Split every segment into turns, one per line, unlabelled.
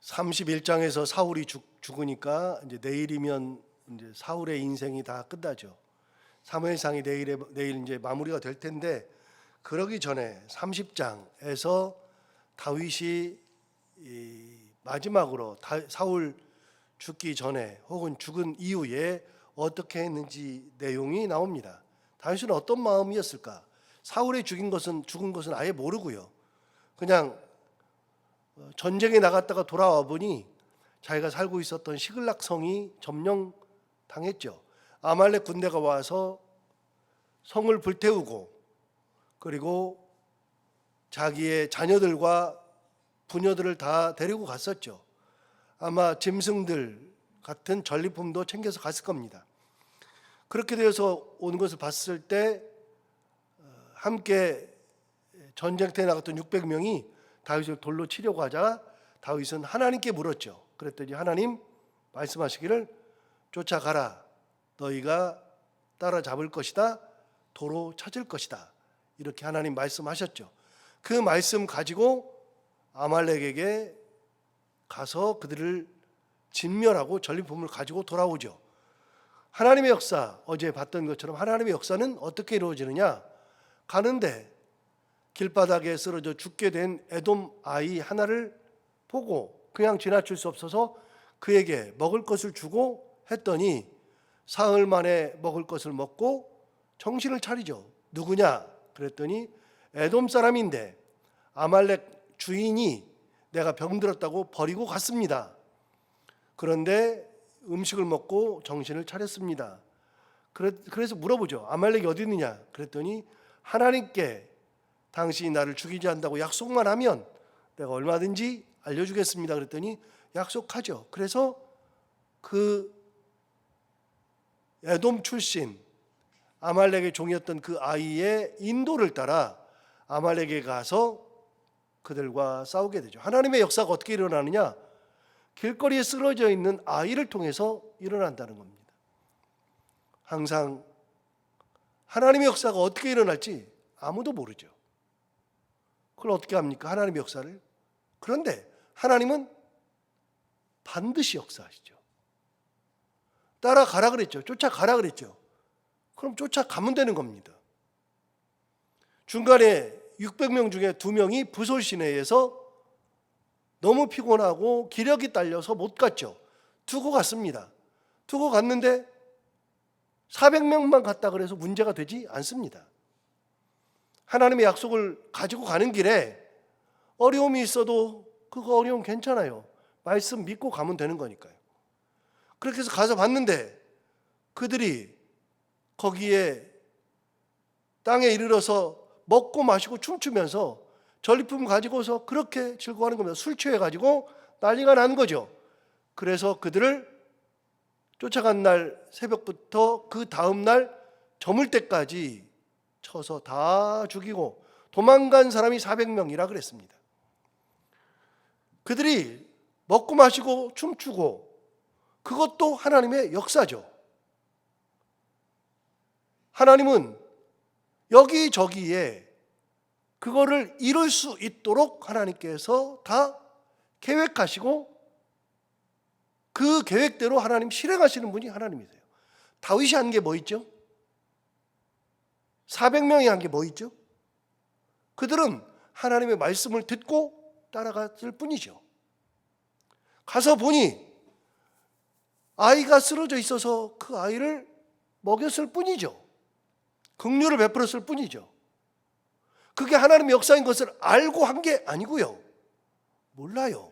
31장에서 사울이 죽으니까 이제 내일이면 이제 사울의 인생이 다 끝나죠. 사무엘상이 내일 이제 마무리가 될 텐데, 그러기 전에 30장에서 다윗이 마지막으로 사울 죽기 전에 혹은 죽은 이후에 어떻게 했는지 내용이 나옵니다. 다윗은 어떤 마음이었을까? 사울이 죽은 것은 아예 모르고요. 그냥 전쟁에 나갔다가 돌아와 보니 자기가 살고 있었던 시글락 성이 점령당했죠. 아말렉 군대가 와서 성을 불태우고, 그리고 자기의 자녀들과 부녀들을 다 데리고 갔었죠. 아마 짐승들 같은 전리품도 챙겨서 갔을 겁니다. 그렇게 되어서 온 것을 봤을 때 함께 전쟁터에 나갔던 600명이 다윗을 돌로 치려고 하자 다윗은 하나님께 물었죠. 그랬더니 하나님 말씀하시기를 쫓아가라, 너희가 따라잡을 것이다, 도로 찾을 것이다, 이렇게 하나님 말씀하셨죠. 그 말씀 가지고 아말렉에게 가서 그들을 진멸하고 전리품을 가지고 돌아오죠. 하나님의 역사, 어제 봤던 것처럼 하나님의 역사는 어떻게 이루어지느냐? 가는데 길바닥에 쓰러져 죽게 된 에돔 아이 하나를 보고 그냥 지나칠 수 없어서 그에게 먹을 것을 주고 했더니 사흘 만에 먹을 것을 먹고 정신을 차리죠. 누구냐? 그랬더니 에돔 사람인데 아말렉 주인이 내가 병들었다고 버리고 갔습니다. 그런데 음식을 먹고 정신을 차렸습니다. 그래서 물어보죠. 아말렉이 어디 있느냐? 그랬더니 하나님께 당신이 나를 죽이지 않는다고 약속만 하면 내가 얼마든지 알려주겠습니다. 그랬더니 약속하죠. 그래서 그 에돔 출신 아말렉의 종이었던 그 아이의 인도를 따라 아말렉에 가서 그들과 싸우게 되죠. 하나님의 역사가 어떻게 일어나느냐? 길거리에 쓰러져 있는 아이를 통해서 일어난다는 겁니다. 항상 하나님의 역사가 어떻게 일어날지 아무도 모르죠. 그걸 어떻게 합니까? 하나님의 역사를. 그런데 하나님은 반드시 역사하시죠. 따라가라 그랬죠. 쫓아가라 그랬죠. 그럼 쫓아가면 되는 겁니다. 중간에 600명 중에 2명이 부솔 시내에서 너무 피곤하고 기력이 딸려서 못 갔죠. 두고 갔습니다. 두고 갔는데 400명만 갔다 그래서 문제가 되지 않습니다. 하나님의 약속을 가지고 가는 길에 어려움이 있어도 그거 어려움 괜찮아요. 말씀 믿고 가면 되는 거니까요. 그렇게 해서 가서 봤는데 그들이 거기에 땅에 이르러서 먹고 마시고 춤추면서 전리품 가지고서 그렇게 즐거워하는 겁니다. 술 취해가지고 난리가 난 거죠. 그래서 그들을 쫓아간 날 새벽부터 그 다음 날 저물 때까지 쳐서 다 죽이고 도망간 사람이 400명이라 그랬습니다. 그들이 먹고 마시고 춤추고 그것도 하나님의 역사죠. 하나님은 여기저기에 그거를 이룰 수 있도록 하나님께서 다 계획하시고 그 계획대로 하나님 실행하시는 분이 하나님이세요. 다윗이 한 게 뭐 있죠? 400명이 한 게 뭐 있죠? 그들은 하나님의 말씀을 듣고 따라갔을 뿐이죠. 가서 보니 아이가 쓰러져 있어서 그 아이를 먹였을 뿐이죠. 긍휼을 베풀었을 뿐이죠. 그게 하나님의 역사인 것을 알고 한 게 아니고요. 몰라요.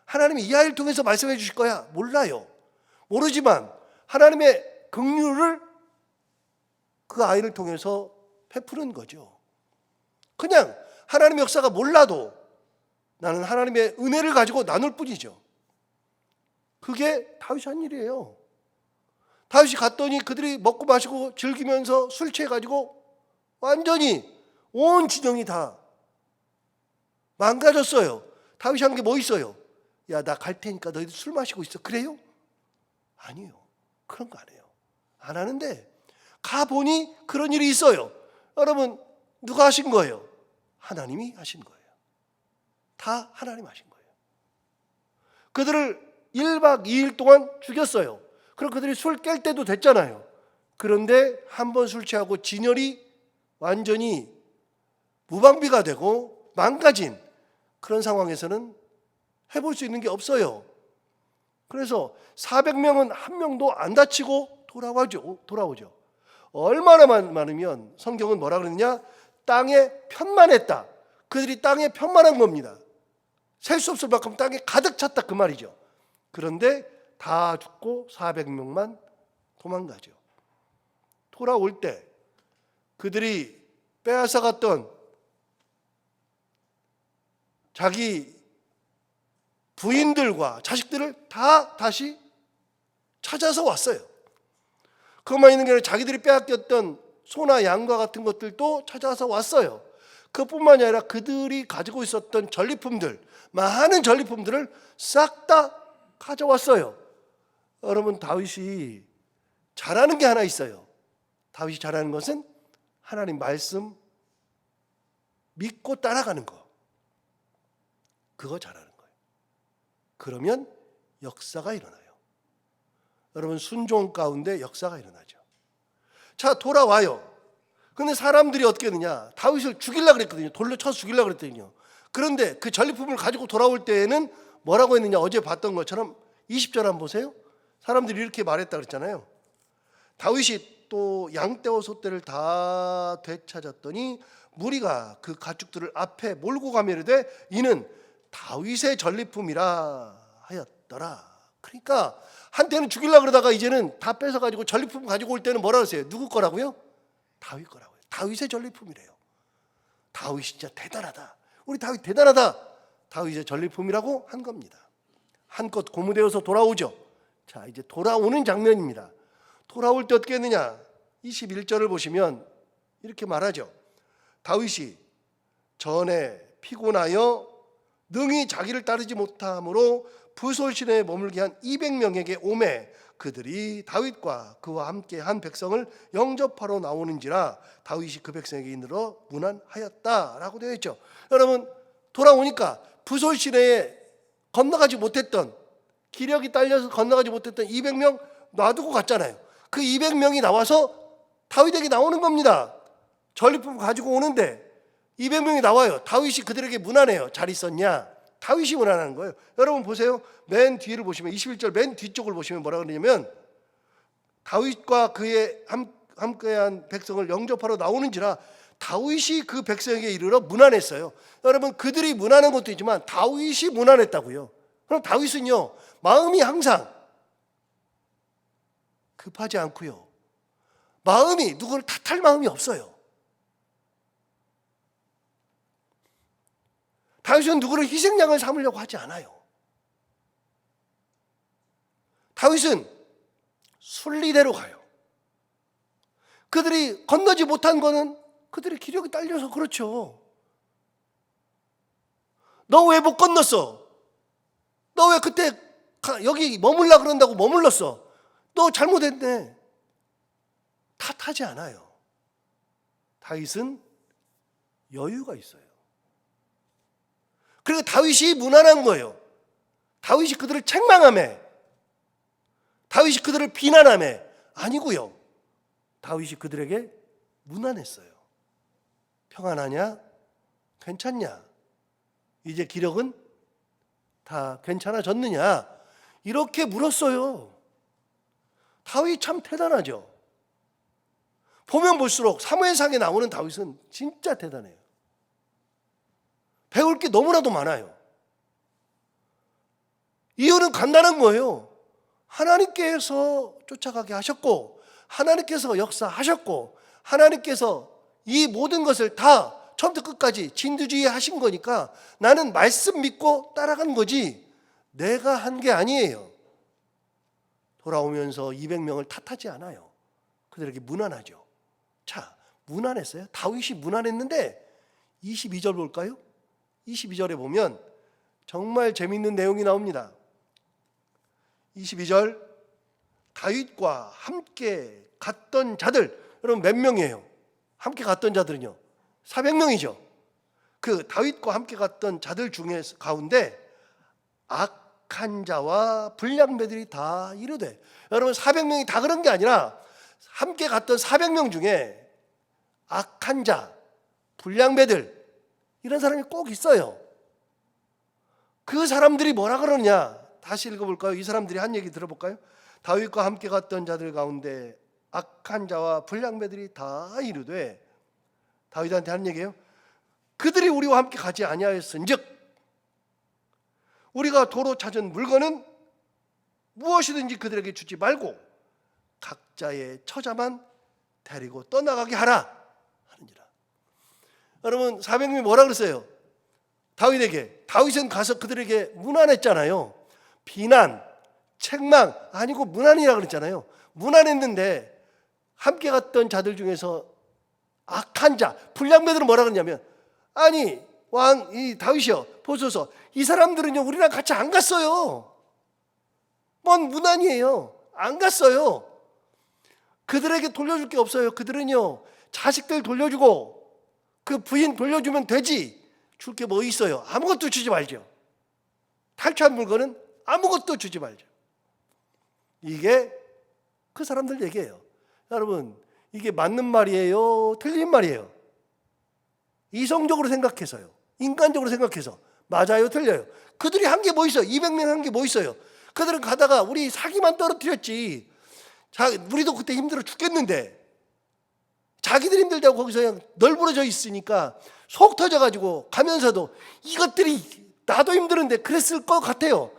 하나님이 이 아이를 통해서 말씀해 주실 거야. 몰라요. 모르지만 하나님의 긍휼을 그 아이를 통해서 베푸는 거죠. 그냥 하나님의 역사가 몰라도 나는 하나님의 은혜를 가지고 나눌 뿐이죠. 그게 다윗이 한 일이에요. 다윗이 갔더니 그들이 먹고 마시고 즐기면서 술 취해가지고 완전히 온 진영이 다 망가졌어요. 다윗이 한 게 뭐 있어요? 야, 나 갈 테니까 너희들 술 마시고 있어. 그래요? 아니요. 그런 거 안 해요. 안 하는데 가보니 그런 일이 있어요. 여러분, 누가 하신 거예요? 하나님이 하신 거예요. 다 하나님 하신 거예요. 그들을 1박 2일 동안 죽였어요. 그럼 그들이 술 깰 때도 됐잖아요. 그런데 한 번 술 취하고 진열이 완전히 무방비가 되고 망가진 그런 상황에서는 해볼 수 있는 게 없어요. 그래서 400명은 한 명도 안 다치고 돌아오죠. 얼마나 많으면 성경은 뭐라 그러느냐? 땅에 편만했다. 그들이 땅에 편만한 겁니다. 셀 수 없을 만큼 땅에 가득 찼다 그 말이죠. 그런데 다 죽고 400명만 도망가죠. 돌아올 때 그들이 빼앗아갔던 자기 부인들과 자식들을 다 다시 찾아서 왔어요. 그것만 있는 게 아니라 자기들이 빼앗겼던 소나 양과 같은 것들도 찾아서 왔어요. 그뿐만이 아니라 그들이 가지고 있었던 전리품들, 많은 전리품들을 싹 다 가져왔어요. 여러분, 다윗이 잘하는 게 하나 있어요. 다윗이 잘하는 것은 하나님 말씀 믿고 따라가는 거. 그거 잘하는 거예요. 그러면 역사가 일어나요. 여러분, 순종 가운데 역사가 일어나죠. 자, 돌아와요. 근데 사람들이 어떻게 했느냐? 다윗을 죽이려고 그랬거든요. 돌로 쳐서 죽이려고 그랬거든요. 그런데 그 전리품을 가지고 돌아올 때에는 뭐라고 했느냐? 어제 봤던 것처럼 20절 한번 보세요. 사람들이 이렇게 말했다 그랬잖아요. 다윗이 또 양떼와 소떼를 다 되찾았더니 무리가 그 가축들을 앞에 몰고 가며 이르되 이는 다윗의 전리품이라 하였더라. 그러니까 한때는 죽이려고 그러다가 이제는 다 뺏어가지고 전리품 가지고 올 때는 뭐라 그러세요? 누구 거라고요? 다윗 거라고요. 다윗의 전리품이래요. 다윗이 진짜 대단하다. 우리 다윗 대단하다. 다윗의 전리품이라고 한 겁니다. 한껏 고무되어서 돌아오죠. 자, 이제 돌아오는 장면입니다. 돌아올 때 어떻게 했느냐? 21절을 보시면 이렇게 말하죠. 다윗이 전에 피곤하여 능히 자기를 따르지 못함으로 부솔 시내에 머물게 한 200명에게 오매 그들이 다윗과 그와 함께 한 백성을 영접하러 나오는지라 다윗이 그 백성에게 이르러 문안하였다라고 되어 있죠. 여러분, 돌아오니까 부솔 시내에 건너가지 못했던, 기력이 딸려서 건너가지 못했던 200명 놔두고 갔잖아요. 그 200명이 나와서 다윗에게 나오는 겁니다. 전리품 가지고 오는데 200명이 나와요. 다윗이 그들에게 문안해요. 잘 있었냐? 다윗이 문안하는 거예요. 여러분 보세요. 맨 뒤를 보시면 21절 맨 뒤쪽을 보시면 뭐라 그러냐면 다윗과 그의 함께한 백성을 영접하러 나오는지라 다윗이 그 백성에게 이르러 문안했어요. 여러분, 그들이 문안한 것도 있지만 다윗이 문안했다고요. 그럼 다윗은요, 마음이 항상 급하지 않고요, 마음이 누구를 탓할 마음이 없어요. 다윗은 누구를 희생양을 삼으려고 하지 않아요. 다윗은 순리대로 가요. 그들이 건너지 못한 거는 그들의 기력이 딸려서 그렇죠. 너 왜 못 건넜어? 너 왜 그때 여기 머물라 그런다고 머물렀어? 너 잘못했네. 탓하지 않아요. 다윗은 여유가 있어요. 그리고 다윗이 무난한 거예요. 다윗이 그들을 책망하며, 다윗이 그들을 비난하며 아니고요. 다윗이 그들에게 무난했어요. 평안하냐? 괜찮냐? 이제 기력은 다 괜찮아졌느냐? 이렇게 물었어요. 다윗 참 대단하죠. 보면 볼수록 사무엘상에 나오는 다윗은 진짜 대단해요. 배울 게 너무나도 많아요. 이유는 간단한 거예요. 하나님께서 쫓아가게 하셨고, 하나님께서 역사하셨고, 하나님께서 이 모든 것을 다 처음부터 끝까지 진두지휘 하신 거니까 나는 말씀 믿고 따라간 거지 내가 한 게 아니에요. 돌아오면서 200명을 탓하지 않아요. 그들에게 문안하죠. 자, 문안했어요. 다윗이 문안했는데 22절 볼까요? 22절에 보면 정말 재미있는 내용이 나옵니다. 22절, 다윗과 함께 갔던 자들, 여러분 몇 명이에요? 함께 갔던 자들은요 400명이죠. 그 다윗과 함께 갔던 자들 중에 가운데 악한 자와 불량배들이 다 이르되. 여러분 400명이 다 그런 게 아니라 함께 갔던 400명 중에 악한 자, 불량배들 이런 사람이 꼭 있어요. 그 사람들이 뭐라 그러느냐? 다시 읽어볼까요? 이 사람들이 한 얘기 들어볼까요? 다윗과 함께 갔던 자들 가운데 악한 자와 불량배들이 다 이르되. 다윗한테 한 얘기예요. 그들이 우리와 함께 가지 아니하였은즉 우리가 도로 찾은 물건은 무엇이든지 그들에게 주지 말고 각자의 처자만 데리고 떠나가게 하라 하는지라. 여러분 400명이 뭐라 그랬어요? 다윗에게. 다윗은 가서 그들에게 문안했잖아요. 비난, 책망 아니고 문안이라 그랬잖아요. 문안했는데 함께 갔던 자들 중에서 악한 자, 불량배들은 뭐라 그러냐면, 아니 왕 이 다윗이요 보소서, 이 사람들은요 우리랑 같이 안 갔어요. 뭔 문안이에요. 안 갔어요. 그들에게 돌려줄 게 없어요. 그들은요 자식들 돌려주고 그 부인 돌려주면 되지, 줄 게 뭐 있어요? 아무것도 주지 말죠. 탈취한 물건은 아무것도 주지 말죠. 이게 그 사람들 얘기예요. 여러분 이게 맞는 말이에요? 틀린 말이에요? 이성적으로 생각해서요, 인간적으로 생각해서 맞아요? 틀려요? 그들이 한 게 뭐 있어요? 200명 한 게 뭐 있어요? 그들은 가다가 우리 사기만 떨어뜨렸지, 우리도 그때 힘들어 죽겠는데 자기들 힘들다고 거기서 그냥 널브러져 있으니까 속 터져가지고 가면서도 이것들이 나도 힘드는데 그랬을 것 같아요.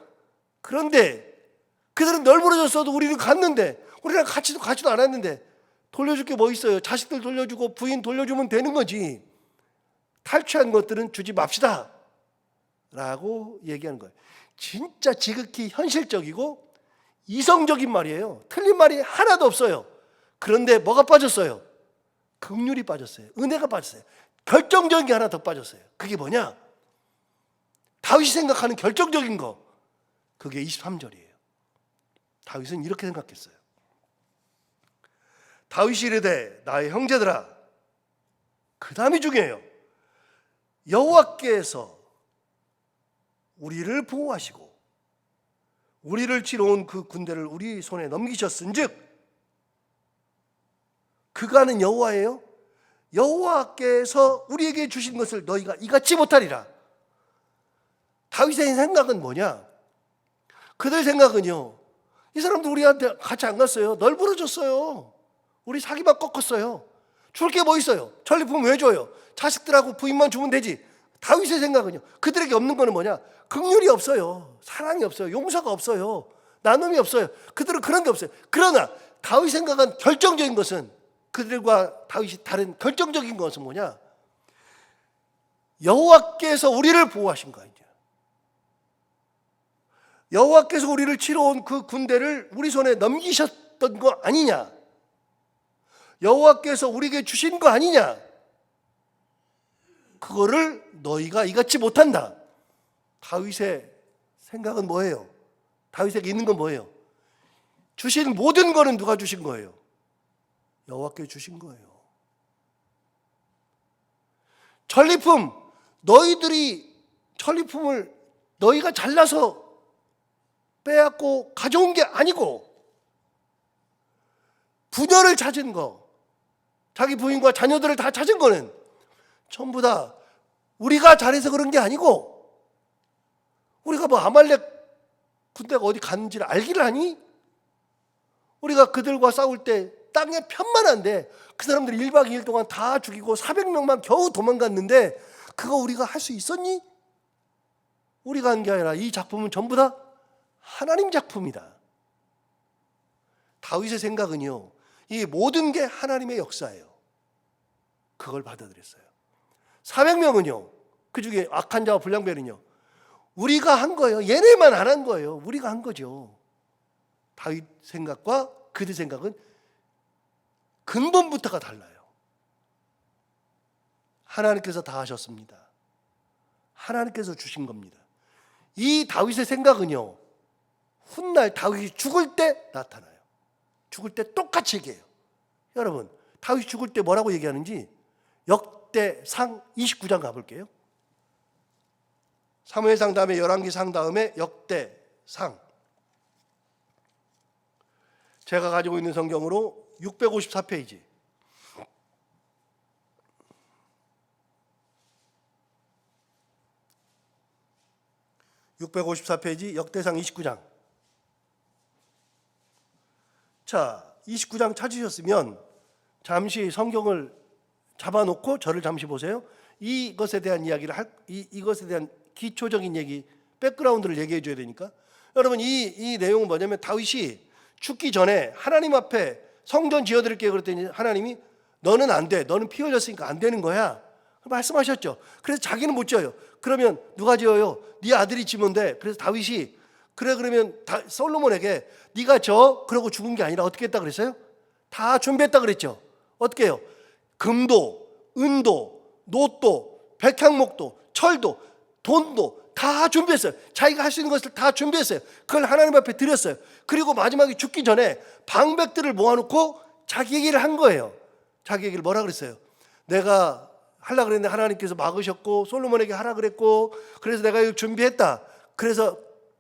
그런데 그들은 널브러졌어도 우리는 갔는데, 우리랑 같이도 가지도 않았는데 돌려줄 게 뭐 있어요? 자식들 돌려주고 부인 돌려주면 되는 거지. 탈취한 것들은 주지 맙시다 라고 얘기하는 거예요. 진짜 지극히 현실적이고 이성적인 말이에요. 틀린 말이 하나도 없어요. 그런데 뭐가 빠졌어요? 긍휼이 빠졌어요. 은혜가 빠졌어요. 결정적인 게 하나 더 빠졌어요. 그게 뭐냐? 다윗이 생각하는 결정적인 거, 그게 23절이에요. 다윗은 이렇게 생각했어요. 다윗이 이르되 나의 형제들아, 그 다음이 중요해요. 여호와께서 우리를 보호하시고 우리를 치러 온 그 군대를 우리 손에 넘기셨은즉, 그가는 여호와예요. 여호와께서 우리에게 주신 것을 너희가 이같이 못하리라. 다윗의 생각은 뭐냐? 그들 생각은요, 이 사람들 우리한테 같이 안 갔어요. 널브러졌어요. 우리 사기만 꺾었어요. 줄 게 뭐 있어요? 전리품 왜 줘요? 자식들하고 부인만 주면 되지. 다윗의 생각은요, 그들에게 없는 거는 뭐냐? 긍휼이 없어요. 사랑이 없어요. 용서가 없어요. 나눔이 없어요. 그들은 그런 게 없어요. 그러나 다윗 생각한 결정적인 것은, 그들과 다윗이 다른 결정적인 것은 뭐냐? 여호와께서 우리를 보호하신 거 아니냐? 여호와께서 우리를 치러 온 그 군대를 우리 손에 넘기셨던 거 아니냐? 여호와께서 우리에게 주신 거 아니냐? 그거를 너희가 이같이 못한다. 다윗의 생각은 뭐예요? 다윗에게 있는 건 뭐예요? 주신 모든 거는 누가 주신 거예요? 여호와께 주신 거예요. 전리품, 너희들이 전리품을 너희가 잘나서 빼앗고 가져온 게 아니고, 부녀를 찾은 거, 자기 부인과 자녀들을 다 찾은 거는 전부 다 우리가 잘해서 그런 게 아니고, 우리가 뭐 아말렉 군대가 어디 갔는지를 알기를 하니? 우리가 그들과 싸울 때 땅에 편만한데 그 사람들 1박 2일 동안 다 죽이고 400명만 겨우 도망갔는데 그거 우리가 할 수 있었니? 우리가 한 게 아니라 이 작품은 전부 다 하나님 작품이다. 다윗의 생각은요, 이 모든 게 하나님의 역사예요. 그걸 받아들였어요. 400명은요, 그 중에 악한 자와 불량배는요, 우리가 한 거예요. 얘네만 안 한 거예요. 우리가 한 거죠. 다윗 생각과 그들 생각은 근본부터가 달라요. 하나님께서 다 하셨습니다. 하나님께서 주신 겁니다. 이 다윗의 생각은요, 훗날 다윗이 죽을 때 나타나요. 죽을 때 똑같이 얘기해요. 여러분, 다윗이 죽을 때 뭐라고 얘기하는지 역대상 29장 가볼게요. 사무엘상 다음에 열왕기상 다음에 역대상 상. 제가 가지고 있는 성경으로 654페이지. 654페이지 역대상 29장. 자, 29장 찾으셨으면 잠시 성경을 잡아놓고 저를 잠시 보세요. 이것에 대한 이야기를 이것에 대한 기초적인 얘기, 백그라운드를 얘기해 줘야 되니까. 여러분, 이 내용은 뭐냐면 다윗이 죽기 전에 하나님 앞에 성전 지어드릴게 그랬더니 하나님이 너는 안 돼. 너는 피 흘렸으니까 안 되는 거야. 말씀하셨죠. 그래서 자기는 못 지어요. 그러면 누가 지어요? 네 아들이 지면 돼. 그래서 다윗이 그래 그러면 솔로몬에게 네가 져. 그러고 죽은 게 아니라 어떻게 했다 그랬어요? 다 준비했다 그랬죠. 어떻게 해요? 금도, 은도, 놋도, 백향목도, 철도, 돈도 다 준비했어요. 자기가 할 수 있는 것을 다 준비했어요. 그걸 하나님 앞에 드렸어요. 그리고 마지막에 죽기 전에 방백들을 모아놓고 자기 얘기를 한 거예요. 자기 얘기를 뭐라 그랬어요? 내가 하려고 그랬는데 하나님께서 막으셨고 솔로몬에게 하라 그랬고 그래서 내가 이거 준비했다. 그래서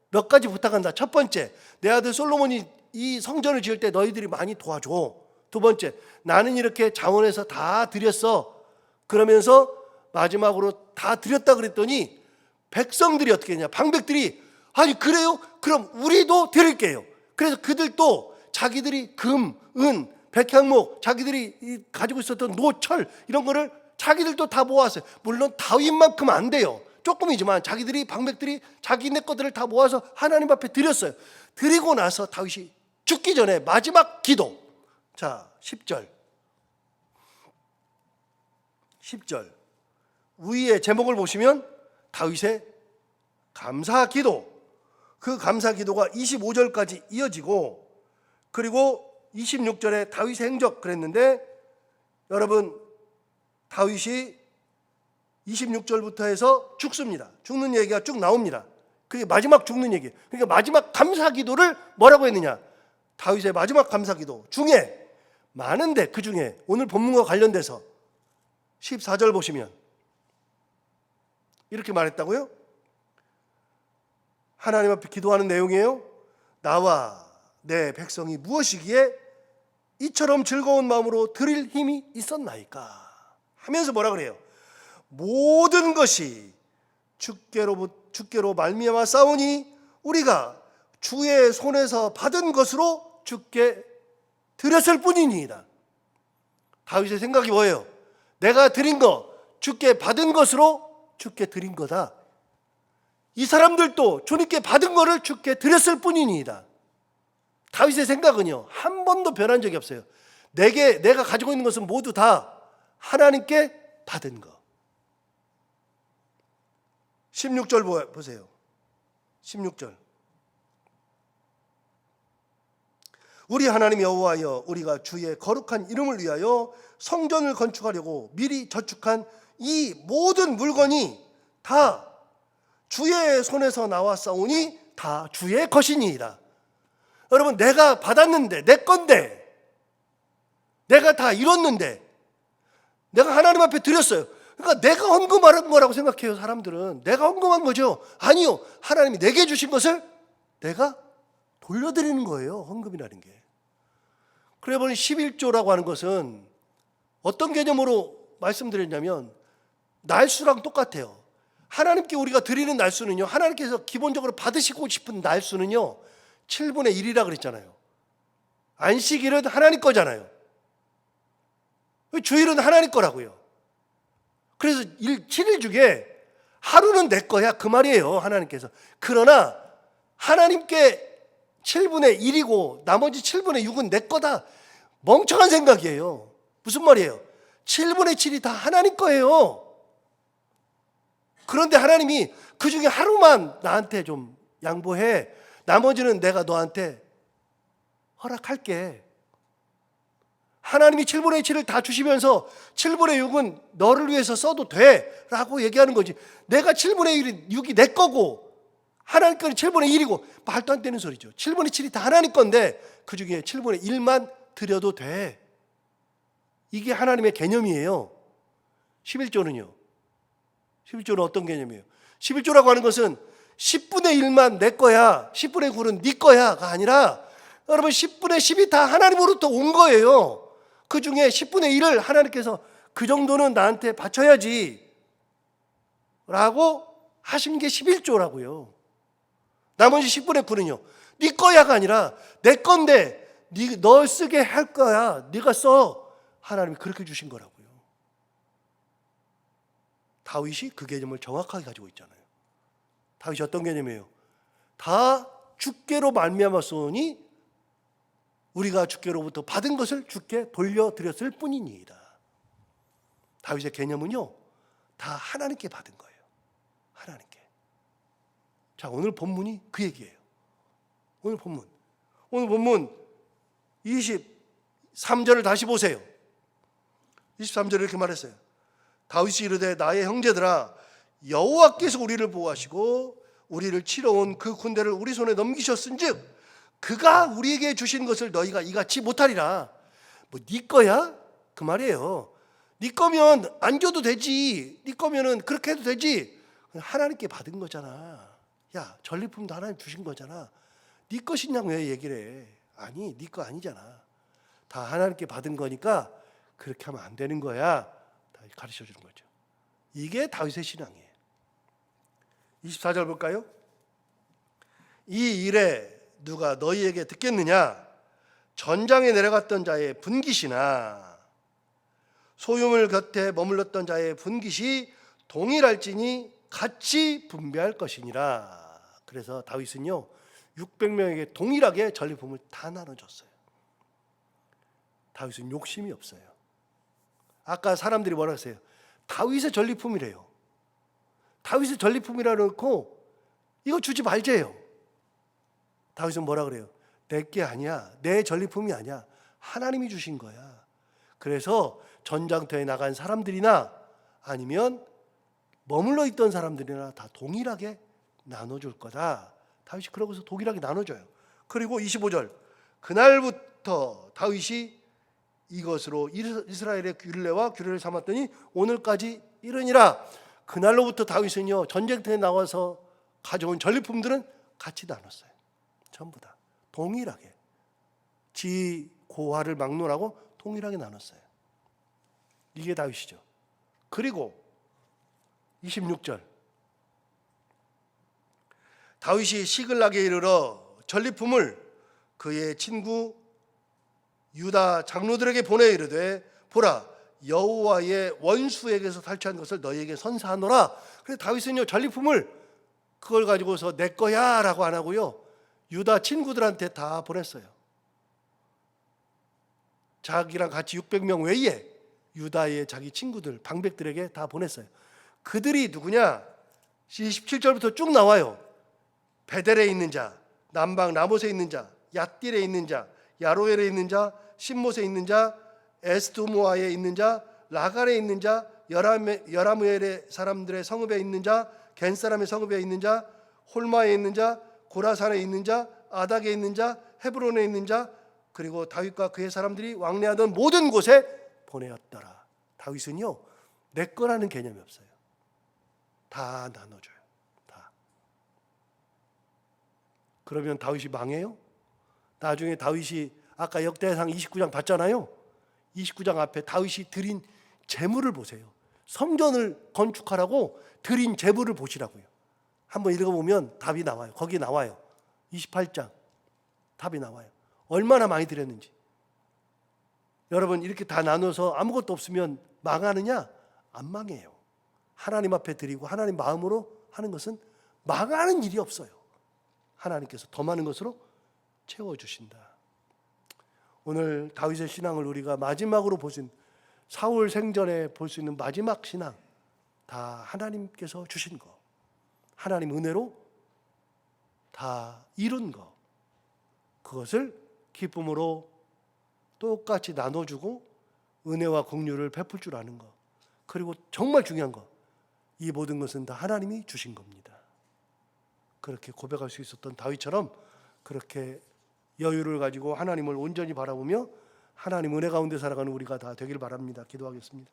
몇 가지 부탁한다. 첫 번째, 내 아들 솔로몬이 이 성전을 지을 때 너희들이 많이 도와줘. 두 번째, 나는 이렇게 자원해서 다 드렸어. 그러면서 마지막으로 다 드렸다 그랬더니 백성들이 어떻게 했냐, 방백들이 아니 그래요? 그럼 우리도 드릴게요. 그래서 그들도 자기들이 금, 은, 백향목, 자기들이 가지고 있었던 노철 이런 거를 자기들도 다 모았어요. 물론 다윗만큼 안 돼요. 조금이지만 자기들이 방백들이 자기네 것들을 다 모아서 하나님 앞에 드렸어요. 드리고 나서 다윗이 죽기 전에 마지막 기도. 자, 10절 위에 제목을 보시면 다윗의 감사 기도. 그 감사 기도가 25절까지 이어지고 그리고 26절에 다윗의 행적 그랬는데 여러분 다윗이 26절부터 해서 죽습니다. 죽는 얘기가 쭉 나옵니다. 그게 마지막 죽는 얘기. 그러니까 마지막 감사 기도를 뭐라고 했느냐? 다윗의 마지막 감사 기도 중에 많은데 그 중에 오늘 본문과 관련돼서 14절 보시면 이렇게 말했다고요? 하나님 앞에 기도하는 내용이에요. 나와 내 백성이 무엇이기에 이처럼 즐거운 마음으로 드릴 힘이 있었나이까 하면서 뭐라 그래요? 모든 것이 주께로 말미암아 싸우니 우리가 주의 손에서 받은 것으로 주께 드렸을 뿐이니이다. 다윗의 생각이 뭐예요? 내가 드린 거 주께 받은 것으로 주께 드린 거다. 이 사람들도 주님께 받은 거를 주께 드렸을 뿐이니이다. 다윗의 생각은요 한 번도 변한 적이 없어요. 내가 가지고 있는 것은 모두 다 하나님께 받은 거. 16절 보세요. 16절. 우리 하나님 여호와여, 우리가 주의 거룩한 이름을 위하여 성전을 건축하려고 미리 저축한 이 모든 물건이 다 주의 손에서 나왔사오니 다 주의 것이니이다. 여러분, 내가 받았는데 내 건데 내가 다 이뤘는데 내가 하나님 앞에 드렸어요. 그러니까 내가 헌금한 거라고 생각해요. 사람들은 내가 헌금한 거죠. 아니요, 하나님이 내게 주신 것을 내가 돌려드리는 거예요. 헌금이라는 게. 그래 보니 11조라고 하는 것은 어떤 개념으로 말씀드렸냐면 날수랑 똑같아요. 하나님께 우리가 드리는 날수는요, 하나님께서 기본적으로 받으시고 싶은 날수는요 7분의 1이라 그랬잖아요. 안식일은 하나님 거잖아요. 주일은 하나님 거라고요. 그래서 7일 중에 하루는 내 거야 그 말이에요. 하나님께서. 그러나 하나님께 7분의 1이고 나머지 7분의 6은 내 거다. 멍청한 생각이에요. 무슨 말이에요? 7분의 7이 다 하나님 거예요. 그런데 하나님이 그 중에 하루만 나한테 좀 양보해. 나머지는 내가 너한테 허락할게. 하나님이 7분의 7을 다 주시면서 7분의 6은 너를 위해서 써도 돼 라고 얘기하는 거지. 내가 7분의 6이 내 거고 하나님 거는 7분의 1이고 말도 안 되는 소리죠. 7분의 7이 다 하나님 건데 그 중에 7분의 1만 드려도 돼. 이게 하나님의 개념이에요. 11조는요. 11조는 어떤 개념이에요? 11조라고 하는 것은 10분의 1만 내 거야, 10분의 9는 네 거야가 아니라 여러분 10분의 10이 다 하나님으로부터 온 거예요. 그 중에 10분의 1을 하나님께서 그 정도는 나한테 바쳐야지 라고 하신 게 11조라고요. 나머지 10분의 9는요. 네 거야가 아니라 내 건데 너 쓰게 할 거야. 네가 써. 하나님이 그렇게 주신 거라고요. 다윗이 그 개념을 정확하게 가지고 있잖아요. 다윗이 어떤 개념이에요? 다 주께로 말미암았으니 우리가 주께로부터 받은 것을 주께 돌려드렸을 뿐이니이다. 다윗의 개념은요, 다 하나님께 받은 거예요. 하나님께. 자, 오늘 본문이 그 얘기예요. 오늘 본문 23절을 다시 보세요. 23절에 이렇게 말했어요. 다윗이 이르되 나의 형제들아, 여호와께서 우리를 보호하시고 우리를 치러 온 그 군대를 우리 손에 넘기셨은즉 그가 우리에게 주신 것을 너희가 이같이 못하리라. 뭐 네 거야? 그 말이에요. 네 거면 안 줘도 되지. 네 거면은 그렇게 해도 되지. 하나님께 받은 거잖아. 야, 전리품도 하나님 주신 거잖아. 네 것이냐고 왜 얘기를 해? 아니, 네 거 아니잖아. 다 하나님께 받은 거니까 그렇게 하면 안 되는 거야. 다 가르쳐 주는 거죠. 이게 다윗의 신앙이에요. 24절 볼까요? 이 일에 누가 너희에게 듣겠느냐? 전장에 내려갔던 자의 분깃이나 소유물 곁에 머물렀던 자의 분깃이 동일할지니 같이 분배할 것이니라. 그래서 다윗은요 600명에게 동일하게 전리품을 다 나눠줬어요. 다윗은 욕심이 없어요. 아까 사람들이 뭐라 했어요? 다윗의 전리품이래요. 다윗의 전리품이라 놓고 이거 주지 말재요. 다윗은 뭐라 그래요? 내 게 아니야. 내 전리품이 아니야. 하나님이 주신 거야. 그래서 전장터에 나간 사람들이나 아니면 머물러 있던 사람들이나 다 동일하게 나눠줄 거다. 다윗이 그러고서 동일하게 나눠줘요. 그리고 25절 그날부터 다윗이 이것으로 이스라엘의 규례와 규례를 삼았더니 오늘까지 이르니라. 그날로부터 다윗은요 전쟁터에 나와서 가져온 전리품들은 같이 나눴어요. 전부 다 동일하게 지 고하를 막론하고 동일하게 나눴어요. 이게 다윗이죠. 그리고 26절 다윗이 시글락에 이르러 전리품을 그의 친구 유다 장로들에게 보내 이르되 보라 여호와의 원수에게서 탈취한 것을 너희에게 선사하노라. 그래서 다윗은요 전리품을 그걸 가지고서 내 거야 라고 안 하고요 유다 친구들한테 다 보냈어요. 자기랑 같이 600명 외에 유다의 자기 친구들 방백들에게 다 보냈어요. 그들이 누구냐? 17절부터 쭉 나와요. 베델에 있는 자, 남방 라못에 있는 자, 얏딜에 있는 자, 야로엘에 있는 자, 신못에 있는 자, 에스도모아에 있는 자, 라갈에 있는 자, 여라무엘의 사람들의 성읍에 있는 자, 겐 사람의 성읍에 있는 자, 홀마에 있는 자, 고라산에 있는 자, 아닥에 있는 자, 헤브론에 있는 자, 그리고 다윗과 그의 사람들이 왕래하던 모든 곳에 보내었더라. 다윗은요 내 거라는 개념이 없어요. 다 나눠줘요. 다. 그러면 다윗이 망해요? 나중에 다윗이 아까 역대상 29장 봤잖아요. 29장 앞에 다윗이 드린 제물을 보세요. 성전을 건축하라고 드린 제물을 보시라고요. 한번 읽어보면 답이 나와요. 거기 나와요. 28장 답이 나와요. 얼마나 많이 드렸는지. 여러분 이렇게 다 나눠서 아무것도 없으면 망하느냐? 안 망해요. 하나님 앞에 드리고 하나님 마음으로 하는 것은 망하는 일이 없어요. 하나님께서 더 많은 것으로 채워주신다. 오늘 다윗의 신앙을 우리가 마지막으로 보신 사울 생전에 볼 수 있는 마지막 신앙 다 하나님께서 주신 거, 하나님 은혜로 다 이룬 거, 그것을 기쁨으로 똑같이 나눠주고 은혜와 긍휼을 베풀 줄 아는 거, 그리고 정말 중요한 거, 이 모든 것은 다 하나님이 주신 겁니다. 그렇게 고백할 수 있었던 다윗처럼 그렇게 여유를 가지고 하나님을 온전히 바라보며 하나님 은혜 가운데 살아가는 우리가 다 되길 바랍니다. 기도하겠습니다.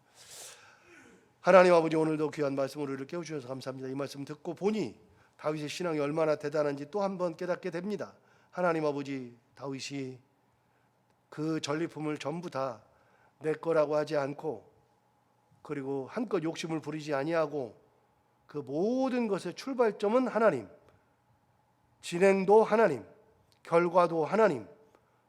하나님 아버지, 오늘도 귀한 말씀으로 이렇게 깨워주셔서 감사합니다. 이 말씀 듣고 보니 다윗의 신앙이 얼마나 대단한지 또 한 번 깨닫게 됩니다. 하나님 아버지, 다윗이 그 전리품을 전부 다 내 거라고 하지 않고, 그리고 한껏 욕심을 부리지 아니하고, 그 모든 것의 출발점은 하나님, 진행도 하나님, 결과도 하나님,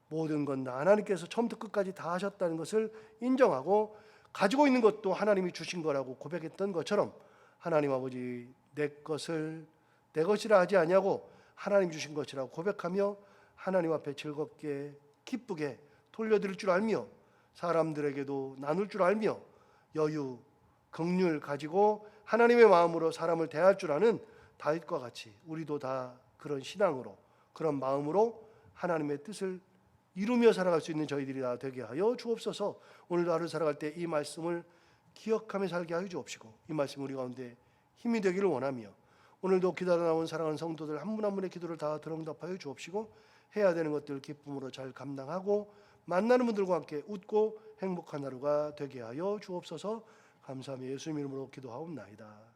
모든 건 다 하나님께서 처음부터 끝까지 다 하셨다는 것을 인정하고, 가지고 있는 것도 하나님이 주신 거라고 고백했던 것처럼, 하나님 아버지, 내 것을 내 것이라 하지 아니하고 하나님 주신 것이라고 고백하며 하나님 앞에 즐겁게 기쁘게 돌려드릴 줄 알며, 사람들에게도 나눌 줄 알며, 여유, 긍휼 가지고 하나님의 마음으로 사람을 대할 줄 아는 다윗과 같이 우리도 다 그런 신앙으로, 그런 마음으로 하나님의 뜻을 이루며 살아갈 수 있는 저희들이 다 되게 하여 주옵소서. 오늘도 하루 살아갈 때 이 말씀을 기억하며 살게 하여 주옵시고, 이 말씀 우리 가운데 힘이 되기를 원하며, 오늘도 기다려 나온 사랑하는 성도들 한 분 한 분의 기도를 다 들응답하여 주옵시고, 해야 되는 것들 기쁨으로 잘 감당하고 만나는 분들과 함께 웃고 행복한 하루가 되게 하여 주옵소서. 감사하며 예수님 이름으로 기도하옵나이다.